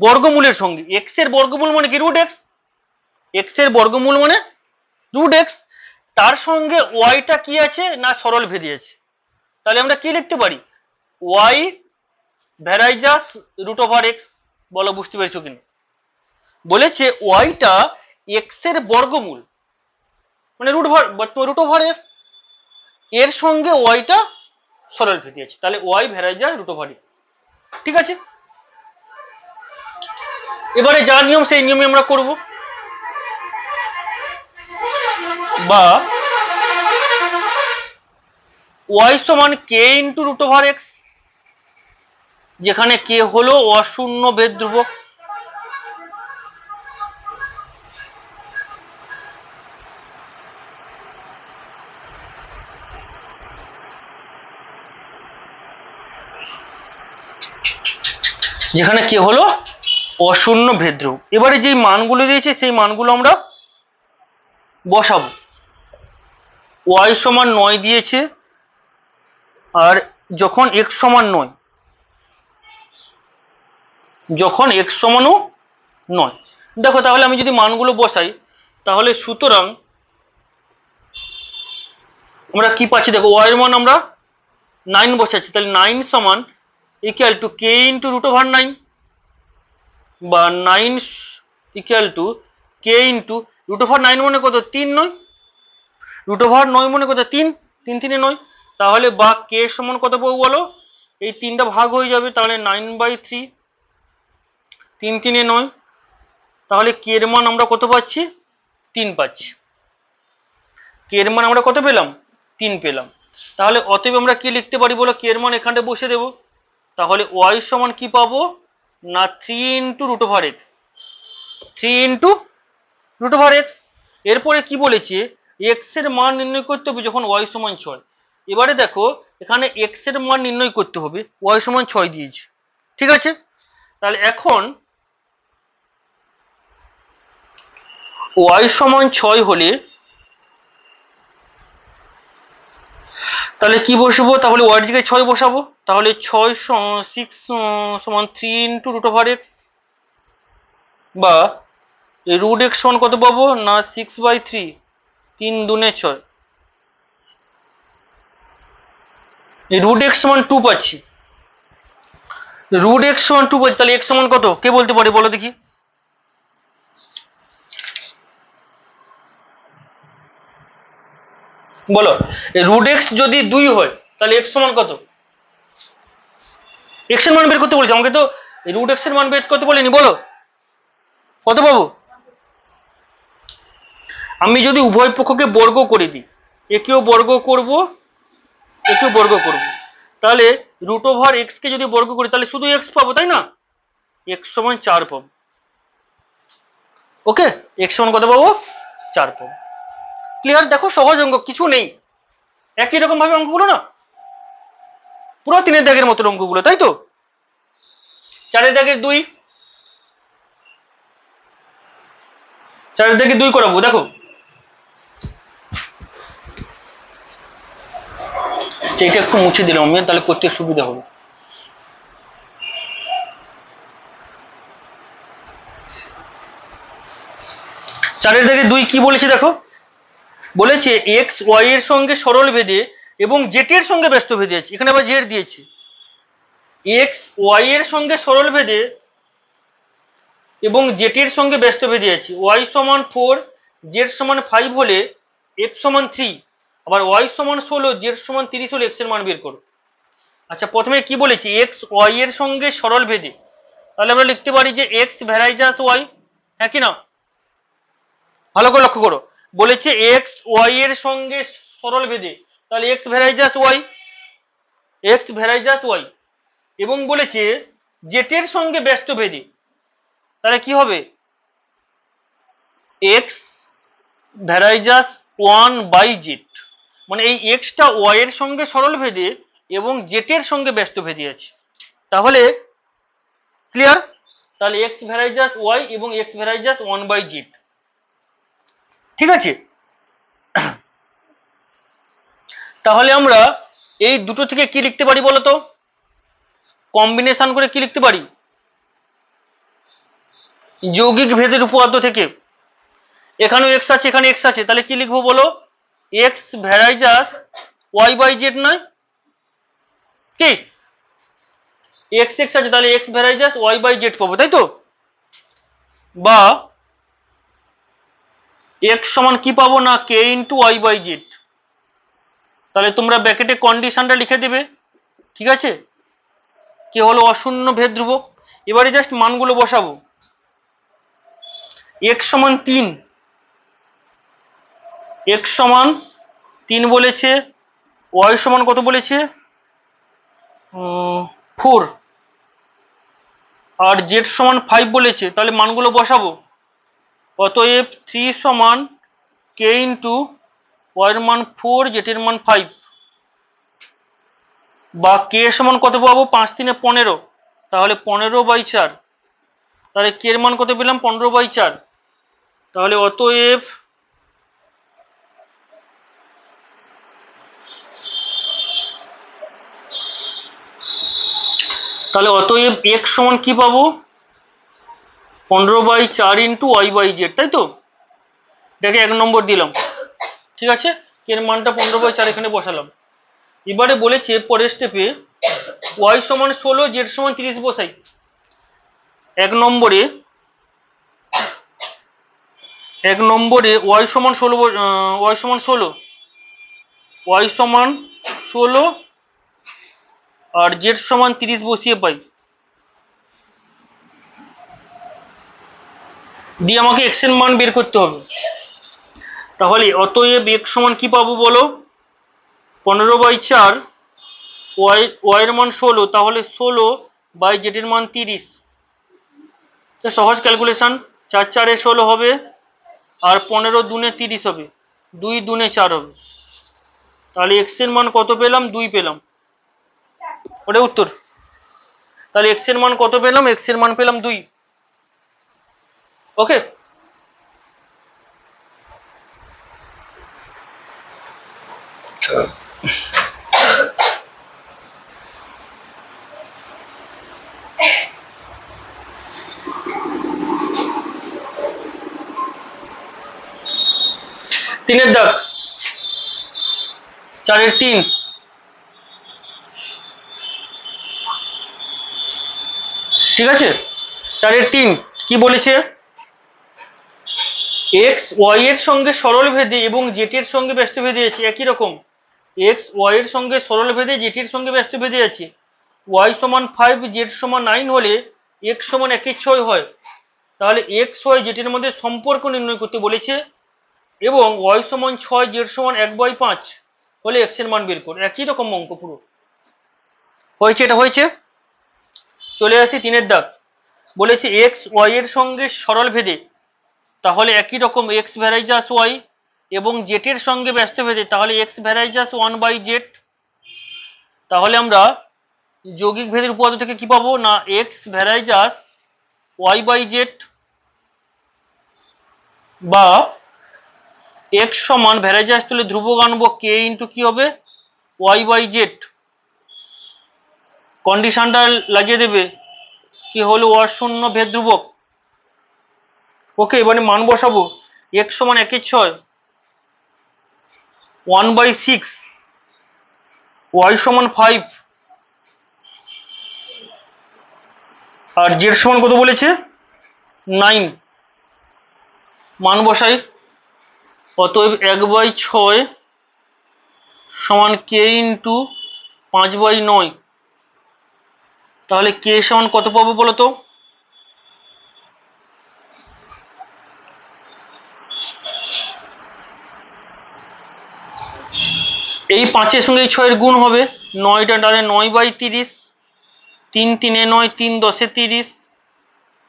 বর্গমূলের সঙ্গে, এক্স এর বর্গমূল মানে কি রুট এক্স, এক্স এর বর্গমূল মানে রুট এক্স, তার সঙ্গে ওয়াইটা কি আছে না সরলভেদী আছে। তাহলে আমরা কি লিখতে পারি, Y varies as root over X. বলো বুঝতে পেরেছো কিনা? বলেছে ওয়াইটা এক্স এর বর্গমূল মানে রুট ওভার এক্স, এর সঙ্গে ওয়াইটা সরলভেদী আছে, তাহলে Y varies as root over X. ঠিক আছে, এবারে যা নিয়ম সেই নিয়মে আমরা করব, বা ওয়াই সমান কে ইন্টু রুট ওভার এক্স, যেখানে কে হলো অশূন্য ভেদ ধ্রুবক, যেখানে কে হলো অশূন্য ভেদ ধ্রুবক। এবারে যেই মানগুলো দিয়েছে সেই মানগুলো আমরা বসাবো। ওয়াই সমান 9 দিয়েছে, আর যখন এক্স সমান 9, যখন এক্স সমানও 9, দেখো তাহলে আমি যদি মানগুলো বসাই তাহলে সুতরাং আমরা কি পাচ্ছি, দেখো ওয়াই এর মান আমরা 9 বসাচ্ছি, তাহলে 9 সমান equal to K into root over 9, বা 9 equal to K into root over 9 মানে কত 3 9, রুট ওভার 9 মানে কত 3, 3 3 9, তাহলে বা কে সমান কত পাবো বলো, এই 3টা ভাগ হয়ে যাবে, তাহলে 9/3, 3 3 9, তাহলে কে এর মান আমরা কত পাচ্ছি 3 পাচ্ছি, কে এর মান আমরা কত পেলাম 3 পেলাম। তাহলে অতএব আমরা কি লিখতে পারি বলো, কে এর মান এখানটা বসে দেব, তাহলে ওয়াই সমান কি পাবো না 3 into root over X, 3 into root over X. এরপরে কি বলেছে, এক্স এর মান নির্ণয় করতে হবে যখন ওয়াই সমান 6। এবারে দেখো এখানে এক্স এর মান নির্ণয় করতে হবে, ওয়াই সমান 6 দিয়েছে। ঠিক আছে, তাহলে এখন ওয়াই সমান 6 হলে তাহলে কি বসবো, তাহলে ওয়াই এর জায়গায় 6 বসাবো, তাহলে 6 6 সমান 3 ইন্টু রুট ওভার এক্স, বা রুট এক্স সমান কত পাবো না 6/3, 3 দুনে 6, রুট এক্স সমান 2 পাচ্ছি, রুট এক্স সমান 2 পাচ্ছি, তাহলে এক্স সমান কত কে বলতে পারে বলো দেখি? বলো, রুট এক্স যদি 2 হয় তাহলে এক্স সমান কত? এক্স এর মান বের করতে বলেছে আমাকে, তো রুট এক্স এর মান বের করতে বলিনি, বলো কত পাবো? আমি যদি উভয় পক্ষকে বর্গ করে দিই, একেও বর্গ করব, একেও বর্গ করব, তাহলে রুট ওভার এক্স কে যদি বর্গ করি তাহলে শুধু এক্স পাবো, তাই না? এক্স সমান 4 পাবো। ওকে, এক্স সমান কত পাবো? 4 পাবো। ক্লিয়ার? দেখো সহজ অঙ্ক, কিছু নেই, একই রকম ভাবে অঙ্কগুলো না, পুরো 3-এর দাগের মতো অঙ্কগুলো, তাই তো? 4-এর দাগের 2, 4-এর দাগের 2 করাবো। দেখো এটা একটু মুছে দিলাম আমি, তাহলে করতে সুবিধা হবে। চারের দাগে 2 কি বলেছে দেখো, বলেছে এক্স ওয়াই এর সঙ্গে সরল ভেদে এবং জেড এর সঙ্গে ব্যস্ত ভেদে আছে, এখানে আবার জেড দিয়েছে, এক্স ওয়াই এর সঙ্গে সরল ভেদে এবং জেড এর সঙ্গে ব্যস্ত ভেদে আছে, ওয়াই সমান 4 জেড সমান 5 হলে এক্স সমান 3, আবার ওয়াই সমান 16 জেড সমান 30 হলে এক্স এর মান বের করো। আচ্ছা, প্রথমে কি বলেছি, এক্স ওয়াই এর সঙ্গে সরল ভেদে, তাহলে আমরা লিখতে পারি যে এক্স ভ্যারাইজাস ওয়াই, হ্যাঁ কি না? ভালো করে লক্ষ্য করো, বলেছে এক্স ওয়াই এর সঙ্গে সরল ভেদে, তাহলে X varies as Y, X varies as Y, এবং বলেছে জেড এর সঙ্গে ব্যস্ত ভেদে, তাহলে কি হবে, এক্স ভ্যারাইজাস 1/জেড, মানে এই এক্সটা ওয়াই এর সঙ্গে সরল ভেদে এবং জেড এর সঙ্গে ব্যস্ত ভেদে আছে, তাহলে ক্লিয়ার? তাহলে এক্স ভ্যারাইজাস ওয়াই এবং এক্স ভ্যারাইজাস 1/জেড, ঠিক আছে? তাহলে আমরা এই দুটো থেকে কি লিখতে পারি বলো তো, কম্বিনেশন করে কি লিখতে পারি, যৌগিক ভেদের উপপাদ্য থেকে, এখানেও এক্স আছে এখানে এক্স আছে, তাহলে কি লিখবো বলো, এক্স ভ্যারাইজাস y/z নয় কি, এক্স এক্স আছে তাহলে এক্স ভ্যারাইজাস y/z পাবো, তাই তো? বা এক্স সমান কি পাবো না k ইন্টু y/z, তাহলে তোমরা ব্র্যাকেটে কন্ডিশনটা লিখে দেবে, ঠিক আছে? কে হলো অশূন্য ভেদ ধ্রুবক, এবারে জাস্ট মানগুলো বসাবো, এক্স সমান 3, এক্স সমান 3 বলেছে, ওয়াই সমান কত বলেছে 4, আর জেড সমান 5 বলেছে, তাহলে মানগুলো বসাবো, অতএব 3 সমান কে ইন্টু ওয়াই এর মান 4 জেড এর মান 5, বা কে সমান কত পাবো 5×3 = 15, তাহলে 15/4, তাহলে কে এর মান কত পেলাম 15/4, তাহলে অতএব এক্স সমান কি পাবো 15/4 ইন্টু y/z, তাই তো? এটাকে 1 নম্বর দিলাম, ঠিক আছে? কে এর মানটা 15/4 এখানে বসালাম। এবারে বলেছে পরের স্টেপে y সমান 16 z সমান 30 বসাই, 1 নম্বরে y সমান 16, y সমান 16 আর z সমান 30 বসিয়ে পাই, দিয়ে আমাকে x এর মান বের করতে হবে, তাহলে অতএব x সমান কি পাবো বলো 15/4, y এর মান 16, তাহলে 16/z এর মান 30, তো সহজ ক্যালকুলেশন, 4×4 = 16 হবে, আর 15 দুনে 30 হবে, 2 দুনে 4 হবে, তাহলে x এর মান কত পেলাম 2 পেলাম, ওটা উত্তর। তাহলে x এর মান কত পেলাম, x এর মান পেলাম 2, ওকে? তিনের দাগ, 4-এর 3, ঠিক আছে। 4-এর 3 কি বলেছে? এক্স ওয়াই এর সঙ্গে সরল ভেদে এবং জেড এর সঙ্গে ব্যস্ত ভেদে আছে একই রকম। এক্স ওয়াই এর সঙ্গে সরল ভেদে জেড এর সঙ্গে ব্যস্ত ভেদে আছে। ওয়াই সমান 5 জেড সমান 9 হলে এক্স সমান 1/6 হয়। তাহলে এক্স ওয়াই জেড এর মধ্যে সম্পর্ক নির্ণয় করতে বলেছে এবং ওয়াই সমান 6 জেড সমান 1/5 হলে এক্স এর মান বের কর। একই রকম অঙ্ক পুরো হয়েছে, এটা হয়েছে। চলে আসি 3-এর দাগ, বলেছে এক্স ওয়াই এর সঙ্গে সরল ভেদে, তাহলে একই রকম এক্স ভ্যারাইজাস ওয়াই, এবং জেড এর সঙ্গে ব্যস্ত ভেদে তাহলে এক্স ভ্যারাইজাস 1/z। তাহলে আমরা যৌগিক ভেদের উপপাদ্য থেকে কি পাবো না এক্স ভ্যারাইজাস y/z বা এক্স সমান ভ্যারাইজাস তুলে ধ্রুবক আনবো কে ইন্টু কি হবে y/z। কন্ডিশনটা লাগিয়ে দেবে কি হলো অশূন্য ভেদ ধ্রুবক। ওকে, এবারে মান বসাবো। এক্স সমান 1/6, 1/6, ওয়াই সমান 5 আর জেড সমান কত বলেছে 9। মান বসাই, অতএব 1/6 সমান কে ইন্টু 5/9। তাহলে কে সমান কত পাবো বলো তো? এই 5-এর সঙ্গে এই 6-এর গুণ হবে, 9টা ডানে 9/30, 3 3 9, 3 10 30,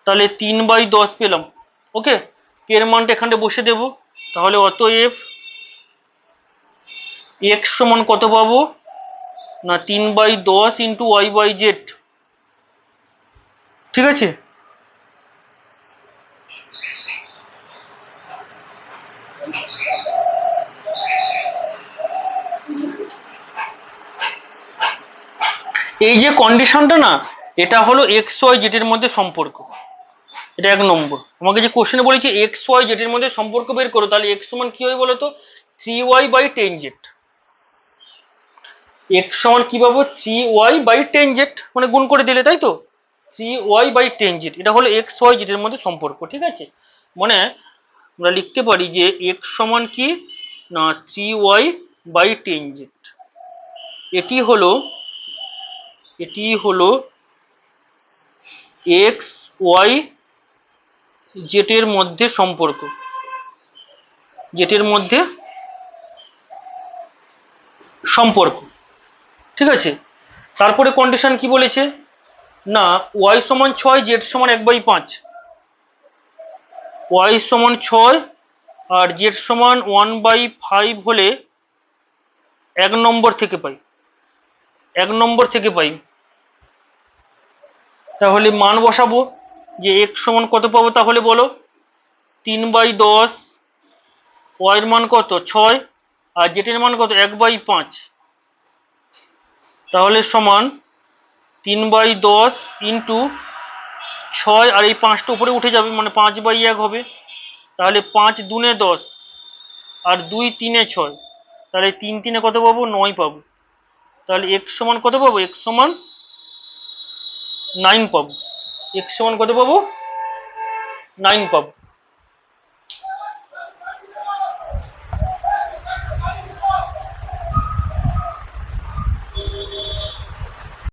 তাহলে 3/10 পেলাম। ওকে, কে এর মানটা এখানে বসে দেব। তাহলে অতএব এক্স সমান কত পাবো না 3/10 ইন্টু y/z। ঠিক আছে, এই যে কন্ডিশনটা না, এটা হলো এক্স ওয়াই জেড এর মধ্যে সম্পর্ক। এটা 1 নম্বর। আমাকে যে কোশ্চেনে বলেছে এক্স ওয়াই জেড এর মধ্যে সম্পর্ক বের করো, তাহলে এক্স সমান কি হবে বলো তো 3y/10z। এক্স সমান কি পাবো 3y/10z, মানে গুণ করে দিলে, তাই তো 3y/10z। এটা হলো এক্স ওয়াই জেড এর মধ্যে সম্পর্ক। ঠিক আছে, মানে আমরা লিখতে পারি যে এক্স সমান কি না 3y/10z। এটি হলো এক্স ওয়াই জেড এর মধ্যে সম্পর্ক, জেড এর মধ্যে সম্পর্ক। ঠিক আছে, তারপরে কন্ডিশন কি বলেছে না ওয়াই সমান 6 জেড সমান 1/5, ওয়াই সমান 6 আর জেড সমান 1/5 হলে 1 নম্বর থেকে পাই, 1 নম্বর থেকে পাই। তাহলে মান বসাবো যে এক্স সমান কত পাবো, তাহলে বলো 3/10, ওয়াই এর মান কত 6 আর জেড এর মান কত 1/5, তাহলে সমান 3/10 ইন্টু 6 আর এই 5টা উপরে উঠে যাবে, মানে 5/1 হবে। তাহলে 5 দুনে 10 আর 2 3 6, তাহলে 3 3 কত পাবো 9 পাবো। তাহলে এক্স সমান কত পাবো, এক্স সমান 9 পাবো। এক্স সমান কত পাবো 9 পাবো।